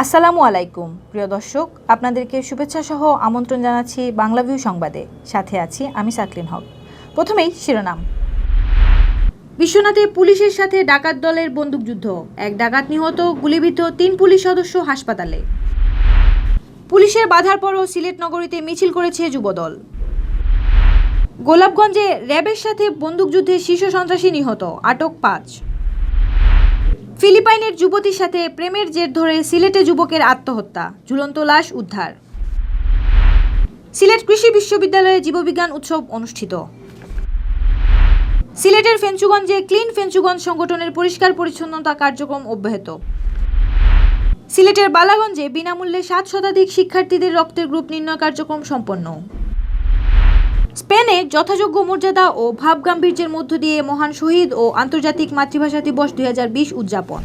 আসসালামু আলাইকুম প্রিয় দর্শক, আপনাদেরকে শুভেচ্ছা সহ আমন্ত্রণ জানাচ্ছি বাংলাভিউ সংবাদে। সাথে আছি আমি সাকলিন হক। প্রথমেই শিরোনাম। বিশ্বনাথে পুলিশের সাথে ডাকাত দলের বন্দুকযুদ্ধ, এক ডাকাত নিহত, গুলিবিদ্ধ 3 পুলিশ সদস্য হাসপাতালে। পুলিশের বাধার পরও সিলেট নগরীতে মিছিল করেছে যুবদল। গোলাপগঞ্জে র্যাবের সাথে বন্দুকযুদ্ধে শীর্ষ সন্ত্রাসী নিহত, আটক 5। ফিলিপাইনের যুবতীর সাথে প্রেমের জের ধরে সিলেটে যুবকের আত্মহত্যা, ঝুলন্ত লাশ উদ্ধার। সিলেট কৃষি বিশ্ববিদ্যালয়ে জীববিজ্ঞান উৎসব অনুষ্ঠিত। সিলেটের ফেঞ্চুগঞ্জে ক্লিন ফেঞ্চুগঞ্জ সংগঠনের পরিষ্কার পরিচ্ছন্নতা কার্যক্রম অব্যাহত। সিলেটের বালাগঞ্জে বিনামূল্যে 7 শতাধিক শিক্ষার্থীদের রক্তের গ্রুপ নির্ণয় কার্যক্রম সম্পন্ন। স্পেনে যথাযোগ্য মর্যাদা ও ভাবগাম্ভীর্যের মধ্য দিয়ে মহান শহীদ ও আন্তর্জাতিক মাতৃভাষা দিবস 2020 উদযাপন।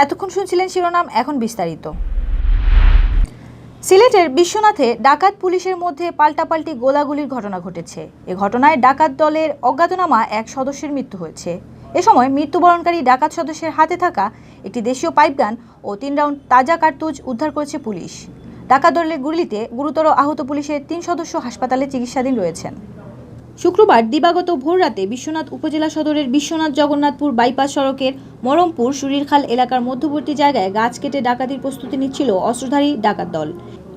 এতক্ষণ শুনছিলেন শিরোনাম, এখন বিস্তারিত। সিলেটের বিশ্বনাথে ডাকাত পুলিশের মধ্যে পাল্টাপাল্টি গোলাগুলির ঘটনা ঘটেছে। এ ঘটনায় ডাকাত দলের অজ্ঞাতনামা এক সদস্যের মৃত্যু হয়েছে। এ সময় মৃত্যুবরণকারী ডাকাত সদস্যের হাতে থাকা একটি দেশীয় পাইপগান ও 3 রাউন্ড তাজা কার্তুজ উদ্ধার করেছে পুলিশ। ডাকাত দলের গুলিতে গুরুতর আহত পুলিশের 3 সদস্য হাসপাতালে চিকিৎসাধীন রয়েছেন। শুক্রবার দিবাগত ভোররাতে বিশ্বনাথ উপজেলা সদরের বিশ্বনাথ জগন্নাথপুর বাইপাস সড়কের মরমপুর সুরিরখাল এলাকার মধ্যবর্তী জায়গায় গাছ কেটে ডাকাতির প্রস্তুতি নিচ্ছিল অস্ত্রধারী ডাকাত দল।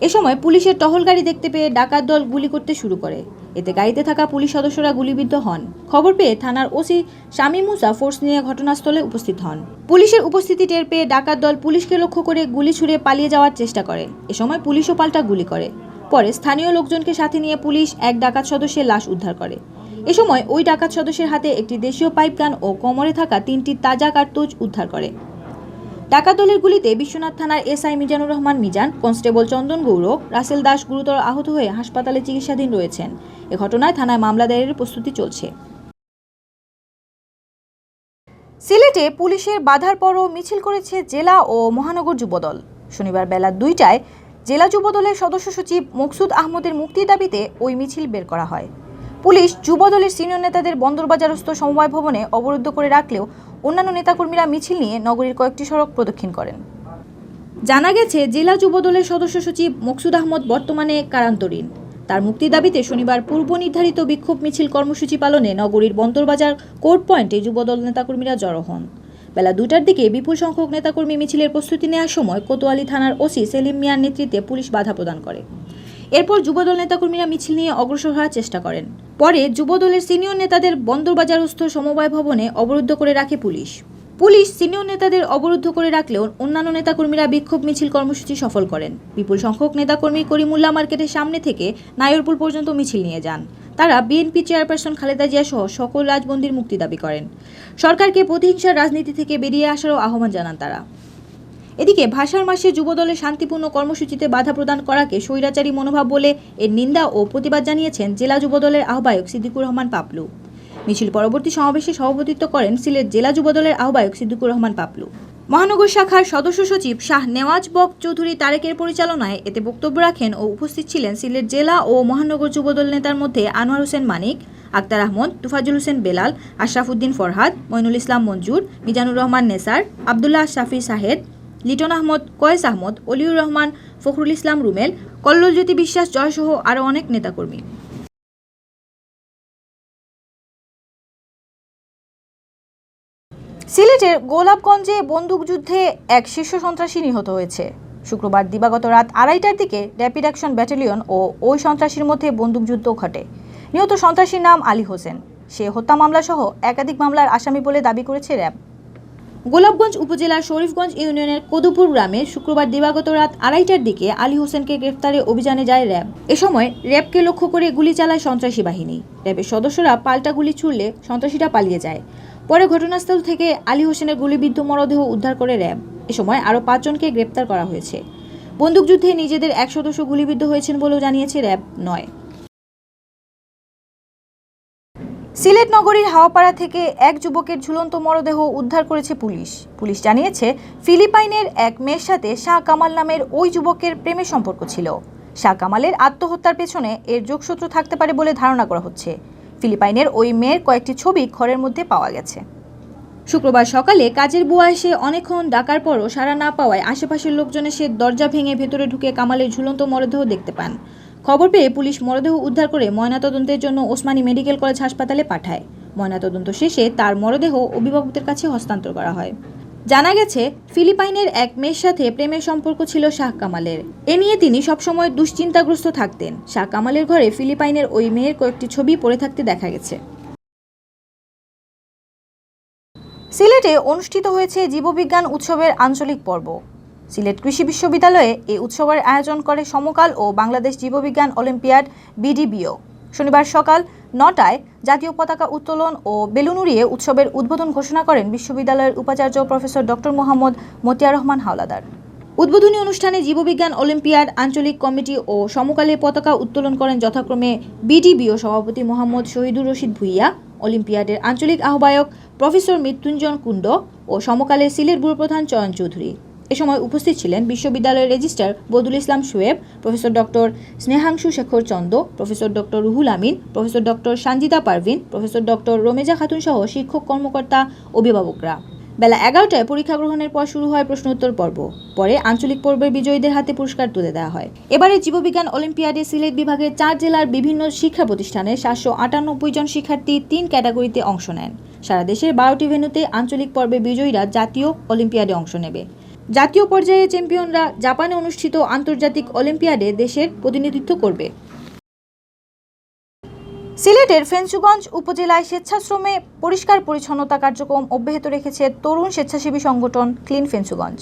এ সময় পুলিশের টহল গাড়ি দেখতে পেয়ে ডাকাত দল গুলি করতে শুরু করে। এতে গাড়িতে থাকা পুলিশ সদস্যরা গুলিবিদ্ধ হন। খবর পেয়ে থানার ওসি শামীম মুসা ফোর্স নিয়ে ঘটনাস্থলে উপস্থিত হন। পুলিশের উপস্থিতি টের পেয়ে ডাকাত দল পুলিশকে লক্ষ্য করে গুলি ছুড়ে পালিয়ে যাওয়ার চেষ্টা করে। এ সময় পুলিশও পাল্টা গুলি করে। পরে স্থানীয় লোকজনকে সাথে নিয়ে পুলিশ এক ডাকাত সদস্যের লাশ উদ্ধার করে। এ সময় ওই ডাকাত সদস্যের হাতে একটি দেশীয় পাইপগান ও কোমরে থাকা 3টি তাজা কার্তুজ উদ্ধার করে। ডাকাত দলের গুলিতে বিশ্বনাথ থানার এসআই মিজানুর রহমান মিজান, কনস্টেবল চন্দন গৌর, রাসেল দাস গুরুতর আহত হয়ে হাসপাতালে চিকিৎসাধীন রয়েছেন। এ ঘটনায় থানায় মামলা দায়েরের প্রস্তুতি চলছে। সিলেটে পুলিশের বাধার পরও মিছিল করেছে জেলা ও মহানগর যুবদল। শনিবার বেলা 2টায় জেলা যুবদলের সদস্য সচিব মকসুদ আহমদের মুক্তির দাবিতে ওই মিছিল বের করা হয়। পুলিশ যুবদলের সিনিয়র নেতাদের বন্দরবাজারস্থ সমবায় ভবনে অবরুদ্ধ করে রাখলেও অন্যান্য নেতাকর্মীরা মিছিল নিয়ে নগরীর কয়েকটি সড়ক প্রদক্ষিণ করেন। জানা গেছে, জেলা যুবদলের সদস্য সচিব মকসুদ আহমদ বর্তমানে কারান্তরীণ। তার মুক্তির দাবিতে শনিবার পূর্ব নির্ধারিত বিক্ষোভ মিছিল কর্মসূচি পালনে নগরীর বন্দরবাজার কোর্ট পয়েন্টে যুবদল নেতাকর্মীরা জড়ো হন। বেলা 2টার দিকে বিপুল সংখ্যক নেতাকর্মী মিছিলের প্রস্তুতি নেওয়ার সময় কোতোয়ালি থানার ওসি সেলিম মিয়ার নেতৃত্বে পুলিশ বাধা প্রদান করে। এরপর যুবদল নেতাকর্মীরা মিছিল নিয়ে অগ্রসর হওয়ার চেষ্টা করেন। পরে যুবদলের সিনিয়র নেতাদের বন্দরবাজারস্থ সমবায় ভবনে অবরুদ্ধ করে রাখে পুলিশ। সিনিয়র নেতাদের অবরুদ্ধ করে রাখলেও অন্যান্য নেতাকর্মীরা বিক্ষোভ মিছিল কর্মসূচি সফল করেন। বিপুল সংখ্যক নেতাকর্মী করিমুল্লাহ মার্কেটের সামনে থেকে নায়রপুল পর্যন্ত মিছিল নিয়ে যান। তারা বিএনপি চেয়ারপারসন খালেদা জিয়া সহ সকল রাজবন্দীর মুক্তি দাবি করেন। সরকারকে প্রতিহিংসার রাজনীতি থেকে বেরিয়ে আসারও আহ্বান জানান তারা। এদিকে ভাষার মাসে যুবদলের শান্তিপূর্ণ কর্মসূচিতে বাধা প্রদান করাকে স্বৈরাচারী মনোভাব বলে এর নিন্দা ও প্রতিবাদ জানিয়েছেন জেলা যুবদলের আহ্বায়ক সিদ্দিকুর রহমান পাপলু। মিছিল পরবর্তী সমাবেশে সভাপতিত্ব করেন সিলেট জেলা যুবদলের আহ্বায়ক সিদ্দিকুর রহমান পাপলু। মহানগর শাখার সদস্য সচিব শাহ নেওয়াজ বক চৌধুরী তারেকের পরিচালনায় এতে বক্তব্য রাখেন ও উপস্থিত ছিলেন সিলেট জেলা ও মহানগর যুবদল নেতার মধ্যে আনোয়ার হোসেন মানিক, আক্তার আহমদ, তুফাজুল হোসেন বেলাল, আশরাফুদ্দিন ফরহাদ, মইনুল ইসলাম মঞ্জুর, মিজানুর রহমান নেসার, আবদুল্লাহ শাফি সাহেদ, লিটন আহমদ, কয়েস আহমদ, অলিউর রহমান, ফখরুল ইসলাম রুমেল, কল্লোলজ্যোতি বিশ্বাস জয় সহ আরও অনেক নেতাকর্মী। সিলেটের গোলাপগঞ্জে বন্দুকযুদ্ধে এক শীর্ষ সন্ত্রাসী নিহত হয়েছে। শুক্রবার দিবাগত রাত 2:30টার দিকে র্যাপিড অ্যাকশন ব্যাটালিয়ন ও ওই সন্ত্রাসীর মধ্যে বন্দুকযুদ্ধ ঘটে। নিহত সন্ত্রাসীর নাম আলী হোসেন। সে হত্যা মামলা সহ একাধিক মামলার আসামি বলে দাবি করেছে র্যাব। গোলাপগঞ্জ উপজেলার শরীফগঞ্জ ইউনিয়নের কদুপুর গ্রামে শুক্রবার দিবাগত রাত 2:30টার দিকে আলী হোসেনকে গ্রেফতারে অভিযানে যায় র্যাব। এ সময় র্যাবকে লক্ষ্য করে গুলি চালায় সন্ত্রাসী বাহিনী। র্যাবের সদস্যরা পাল্টা গুলি ছুড়লে সন্ত্রাসীরা পালিয়ে যায়। পরে ঘটনাস্থল থেকে আলী হোসেনের গুলিবিদ্ধ মরদেহ উদ্ধার করে র্যাব। এ সময় আরও 5 জনকে গ্রেপ্তার করা হয়েছে। বন্দুকযুদ্ধে নিজেদের এক সদস্য গুলিবিদ্ধ হয়েছেন বলেও জানিয়েছে র্যাব 9। সিলেট নগরীর হাওয়াপাড়া থেকে এক যুবকের ঝুলন্ত মরদেহ উদ্ধার করেছে পুলিশ। পুলিশ জানিয়েছে, ফিলিপাইনের এক মেয়ের সাথে শাহ কামাল নামের ওই যুবকের প্রেমের সম্পর্ক ছিল। শাহ কামালের আত্মহত্যার পেছনে এর যোগসূত্র থাকতে পারে বলে ধারণা করা হচ্ছে। ফিলিপাইনের ওই মেয়ের কয়েকটি ছবি ঘরের মধ্যে পাওয়া গেছে। শুক্রবার সকালে কাজের বুয়া এসে অনেকক্ষণ ডাকার পরও সাড়া না পাওয়ায় আশেপাশের লোকজন এসে দরজা ভেঙে ভেতরে ঢুকে কামালের ঝুলন্ত মরদেহ দেখতে পান। খবর পেয়ে পুলিশ মরদেহ উদ্ধার করে ময়নাতদন্তের জন্য ওসমানী মেডিকেল কলেজ হাসপাতালে পাঠায়। ময়নাতদন্ত শেষে তার মরদেহ অভিভাবকদের কাছে হস্তান্তর করা হয়। জানা গেছে, ফিলিপাইনের এক মেয়ের সাথে প্রেমের সম্পর্ক ছিল শাহ কামালের। এ নিয়ে তিনি সবসময় দুশ্চিন্তাগ্রস্ত থাকতেন। শাহ কামালের ঘরে ফিলিপাইনের ওই মেয়ের কয়েকটি ছবি পড়ে থাকতে দেখা গেছে। সিলেটে অনুষ্ঠিত হয়েছে জীববিজ্ঞান উৎসবের আঞ্চলিক পর্ব। সিলেট কৃষি বিশ্ববিদ্যালয়ে এই উৎসবের আয়োজন করে সমকাল ও বাংলাদেশ জীববিজ্ঞান অলিম্পিয়াড বিডিবিও। শনিবার সকাল ৯টায় জাতীয় পতাকা উত্তোলন ও বেলুন উড়িয়ে উৎসবের উদ্বোধন ঘোষণা করেন বিশ্ববিদ্যালয়ের উপাচার্য প্রফেসর ডক্টর মোহাম্মদ মতিয়ার রহমান হাওলাদার। উদ্বোধনী অনুষ্ঠানে জীববিজ্ঞান অলিম্পিয়াড আঞ্চলিক কমিটি ও সমকালে পতাকা উত্তোলন করেন যথাক্রমে বিডিবিও সভাপতি মোহাম্মদ শহীদুর রশিদ ভুইয়া, অলিম্পিয়াডের আঞ্চলিক আহ্বায়ক প্রফেসর মৃত্যুঞ্জন কুণ্ড ও সমকালের সিলেট ব্যুরো প্রধান চয়ন চৌধুরী। এ সময় উপস্থিত ছিলেন বিশ্ববিদ্যালয়ের registrar Badul Islam Shoaib, professor doctor Snehangshu Shekhar Chanda, professor doctor Ruhul Amin, professor doctor Sanjida Parvin, professor doctor Rameza Khatun সহ শিক্ষক কর্মকর্তা, অভিভাবকরা। বেলা 11টায় পরীক্ষা গ্রহণের পর শুরু হয় প্রশ্নোত্তর পর্ব। পরে আঞ্চলিক পর্বের বিজয়ীদের হাতে পুরস্কার তুলে দেওয়া হয়। এবারে জীববিজ্ঞান অলিম্পিয়াডে সিলেট বিভাগের 4 জেলার বিভিন্ন শিক্ষা প্রতিষ্ঠানের 798 জন শিক্ষার্থী 3 ক্যাটাগরিতে অংশ নেন। সারা দেশের 12টি ভেন্যুতে আঞ্চলিক পর্বে বিজয়ীরা জাতীয় অলিম্পিয়াডে অংশ নেবে। জাতীয় পর্যায়ে চ্যাম্পিয়নরা জাপানে অনুষ্ঠিত আন্তর্জাতিক অলিম্পিয়াডে দেশের প্রতিনিধিত্ব করবে। সিলেটের ফেঞ্চুগঞ্জ উপজেলায় স্বেচ্ছাশ্রমে পরিষ্কার পরিচ্ছন্নতা কার্যক্রম অব্যাহত রেখেছে তরুণ স্বেচ্ছাসেবী সংগঠন ক্লিন ফেঞ্চুগঞ্জ।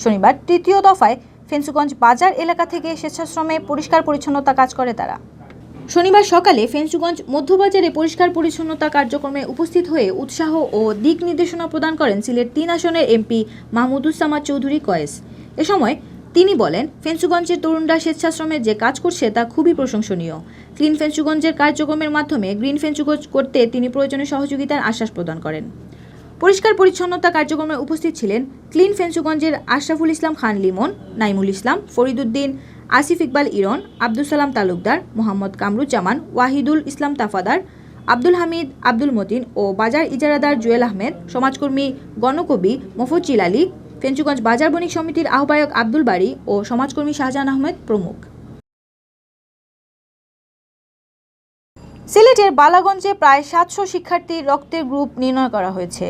শনিবার 3য় দফায় ফেঞ্চুগঞ্জ বাজার এলাকা থেকে স্বেচ্ছাশ্রমে পরিষ্কার পরিচ্ছন্নতা কাজ করে তারা। শনিবার সকালে ফেঞ্চুগঞ্জ মধ্যবাজারে পরিষ্কার পরিচ্ছন্নতা কার্যক্রমে উপস্থিত হয়ে উৎসাহ ও দিক নির্দেশনা প্রদান করেন সিলেট 3 আসনের এমপি মাহমুদুজ্জামান চৌধুরী কয়েস। এ সময় তিনি বলেন, ফেঞ্চুগঞ্জের তরুণরা স্বেচ্ছাশ্রমে যে কাজ করছে তা খুবই প্রশংসনীয়। ক্লিন ফেঞ্চুগঞ্জের কার্যক্রমের মাধ্যমে গ্রিন ফেঞ্চুগঞ্জ করতে তিনি প্রয়োজনীয় সহযোগিতার আশ্বাস প্রদান করেন। পরিষ্কার পরিচ্ছন্নতা কার্যক্রমে উপস্থিত ছিলেন ক্লিন ফেঞ্চুগঞ্জের আশরাফুল ইসলাম খান লিমন, নাইমুল ইসলাম, ফরিদুদ্দিন, আসিফ ইকবাল ইরন, আব্দুল সালাম তালুকদার, মোহাম্মদ কামরুজ্জামান, ওয়াহিদুল ইসলাম তাফাদার, আব্দুল হামিদ, আব্দুল মতিন ও বাজার ইজারাদার জুয়েল আহমেদ, সমাজকর্মী গণকবি মফজ্জিল আলী, ফেঞ্চুগঞ্জ বাজার বণিক সমিতির আহ্বায়ক আব্দুল বারী ও সমাজকর্মী শাহজাহান আহমেদ প্রমুখ। সিলেটের বালাগঞ্জে প্রায় 700 শিক্ষার্থীর রক্তের গ্রুপ নির্ণয় করা হয়েছে।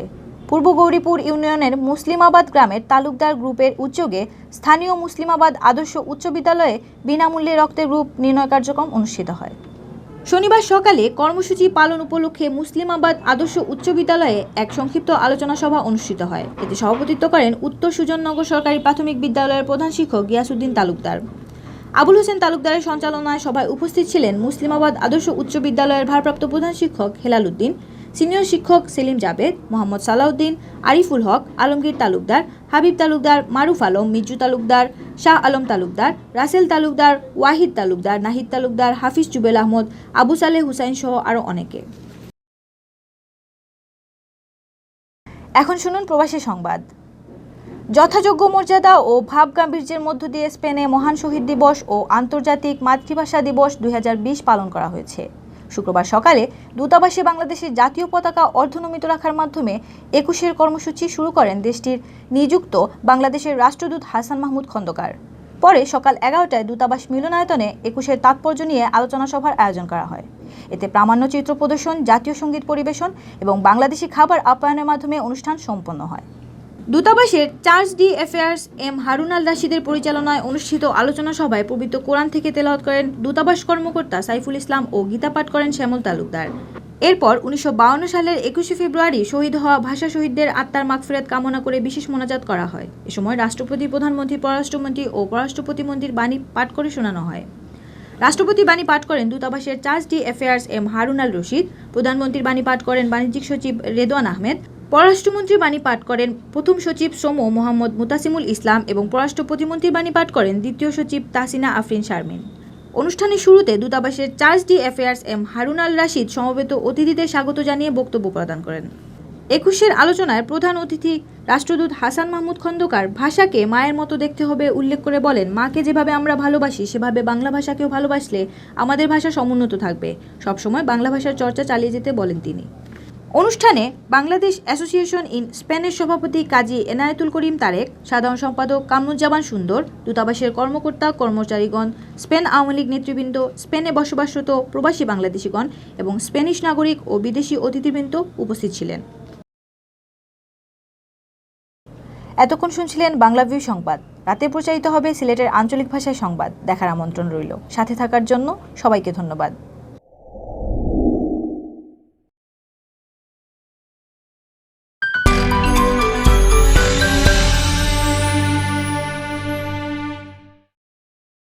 পূর্ব গৌরীপুর ইউনিয়নের মুসলিমাবাদ গ্রামের তালুকদার গ্রুপের উদ্যোগে স্থানীয় মুসলিমাবাদ আদর্শ উচ্চ বিদ্যালয়ে বিনামূল্যে রক্তের গ্রুপ নির্ণয় কার্যক্রম অনুষ্ঠিত হয়। শনিবার সকালে কর্মসূচি পালন উপলক্ষে মুসলিমাবাদ আদর্শ উচ্চ বিদ্যালয়ে এক সংক্ষিপ্ত আলোচনা সভা অনুষ্ঠিত হয়। এতে সভাপতিত্ব করেন উত্তর সুজননগর সরকারি প্রাথমিক বিদ্যালয়ের প্রধান শিক্ষক গিয়াসউদ্দিন তালুকদার। আবুল হোসেন তালুকদারের সঞ্চালনায় সভায় উপস্থিত ছিলেন মুসলিমাবাদ আদর্শ উচ্চ বিদ্যালয়ের ভারপ্রাপ্ত প্রধান শিক্ষক হেলাল উদ্দিন, সিনিয়র শিক্ষক সেলিম জাবেদ, মোহাম্মদ সালাউদ্দিন, আরিফুল হক, আলমগীর তালুকদার, হাবিব তালুকদার, মারুফ আলম, মির্জু তালুকদার, শাহ আলম তালুকদার, রাসেল তালুকদার, ওয়াহিদ তালুকদার, নাহিদ তালুকদার, হাফিজ জুবেল আহমদ, আবু সালেহ হুসাইন সহ আরও অনেকে। এখন শুনুন প্রবাসী সংবাদ। যথাযোগ্য মর্যাদা ও ভাব গাম্ভীর্যের মধ্য দিয়ে স্পেনে মহান শহীদ দিবস ও আন্তর্জাতিক মাতৃভাষা দিবস 2020 পালন করা হয়েছে। শুক্রবার সকালে দূতাবাসে বাংলাদেশের জাতীয় পতাকা অর্ধনমিত রাখার মাধ্যমে 21 কর্মসূচি শুরু করেন দেশটির নিযুক্ত বাংলাদেশের রাষ্ট্রদূত হাসান মাহমুদ খন্দকার। পরে সকাল 11টায় দূতাবাস মিলনায়তনে 21 তাৎপর্য নিয়ে আলোচনা সভার আয়োজন করা হয়। এতে প্রামাণ্য চিত্র প্রদর্শন, জাতীয় সঙ্গীত পরিবেশন এবং বাংলাদেশি খাবার আপ্যায়নের মাধ্যমে অনুষ্ঠান সম্পন্ন হয়। দূতাবাসের charge d' affaires M Harun Al রাশিদের পরিচালনায় অনুষ্ঠিত আলোচনা সভায় পবিত্র কোরআন থেকে তেলাওয়াত করেন দূতাবাস কর্মকর্তা সাইফুল ইসলাম ও গীতা পাঠ করেন শ্যামল তালুকদার। এরপর 1952 সালের 21 ফেব্রুয়ারি শহীদ হওয়া ভাষা শহীদদের আত্মার মাগফিরাত কামনা করে বিশেষ মোনাজাত করা হয়। এ সময় রাষ্ট্রপতি, প্রধানমন্ত্রী, পররাষ্ট্রমন্ত্রী ও পররাষ্ট্র প্রতিমন্ত্রীর বাণী পাঠ করে শোনানো হয়। রাষ্ট্রপতি বাণী পাঠ করেন দূতাবাসের charge d' affaires M Harun Al Rashid, প্রধানমন্ত্রীর বাণী পাঠ করেন বাণিজ্যিক সচিব রেদওয়ান আহমেদ, পররাষ্ট্রমন্ত্রীর বাণী পাঠ করেন প্রথম সচিব সোমো মোহাম্মদ মুতাসিমুল ইসলাম এবং পররাষ্ট্র প্রতিমন্ত্রীর বাণী পাঠ করেন দ্বিতীয় সচিব তাসিনা আফরিন শারমিন। অনুষ্ঠানের শুরুতে দূতাবাসের charge d' affaires M Harun Al Rashid সমবেত অতিথিদের স্বাগত জানিয়ে বক্তব্য প্রদান করেন। 21 আলোচনায় প্রধান অতিথি রাষ্ট্রদূত হাসান মাহমুদ খন্দকার ভাষাকে মায়ের মতো দেখতে হবে উল্লেখ করে বলেন, মাকে যেভাবে আমরা ভালোবাসি সেভাবে বাংলা ভাষাকেও ভালোবাসলে আমাদের ভাষা সমুন্নত থাকবে। সবসময় বাংলা ভাষার চর্চা চালিয়ে যেতে বলেন তিনি। অনুষ্ঠানে বাংলাদেশ অ্যাসোসিয়েশন ইন স্পেনের সভাপতি কাজী এনায়েতুল করিম তারেক, সাধারণ সম্পাদক কামরুজ্জামান সুন্দর, দূতাবাসের কর্মকর্তা কর্মচারীগণ, স্পেন আওয়ামী লীগ নেতৃবৃন্দ, স্পেনে বসবাসরত প্রবাসী বাংলাদেশিগণ এবং স্প্যানিশ নাগরিক ও বিদেশি অতিথিবৃন্দ উপস্থিত ছিলেন। এতক্ষণ শুনছিলেন বাংলাভিউ সংবাদ। রাতে প্রচারিত হবে সিলেটের আঞ্চলিক ভাষায় সংবাদ। দেখার আমন্ত্রণ রইল। সাথে থাকার জন্য সবাইকে ধন্যবাদ।